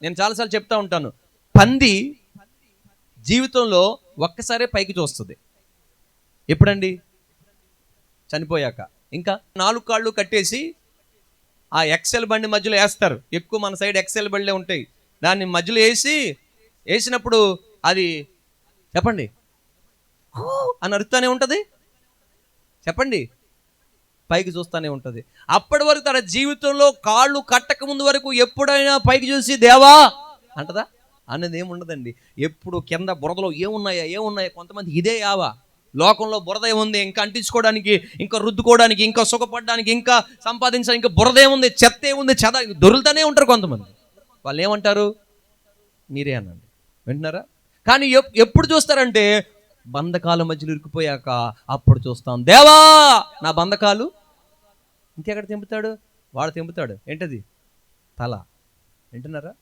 నేను చాలాసార్లు చెప్తా ఉంటాను, పంది జీవితంలో ఒక్కసారే పైకి చూస్తుంది. ఎప్పుడండి? చనిపోయాక. ఇంకా 4 కాళ్ళు కట్టేసి ఆ ఎక్సెల్ బండి మధ్యలో వేస్తారు. ఎక్కువ మన సైడ్ ఎక్సెల్ బండ్లే ఉంటాయి. దాన్ని మధ్యలో వేసినప్పుడు అది చెప్పండి అని అరుస్తూనే ఉంటుంది. చెప్పండి, పైకి చూస్తూనే ఉంటుంది. అప్పటి వరకు తన జీవితంలో కాళ్ళు కట్టక ముందు వరకు ఎప్పుడైనా పైకి చూసి దేవా అంటదా? అన్నది ఏముండదండి. ఎప్పుడు కింద బురదలో ఏమున్నాయా కొంతమంది ఇదే యావా. లోకంలో బురద ఏముంది, ఇంకా అంటించుకోవడానికి, ఇంకా రుద్దుకోవడానికి, ఇంకా సుఖపడడానికి, ఇంకా సంపాదించడానికి ఇంకా బురద ఏముంది, చెత్త ఏముంది, దొరులుతూనే ఉంటారు కొంతమంది. వాళ్ళు ఏమంటారు? మీరే అనండి, వింటున్నారా? కానీ ఎప్పుడు చూస్తారంటే బంధకాల మధ్యలో ఇరుక్కుపోయాక అప్పుడు చూస్తాం, దేవా నా బంధకాలు. ఇంకెక్కడ తెంపుతాడు? వాడు తెంపుతాడు. ఏంటది? తల. వింటున్నారా?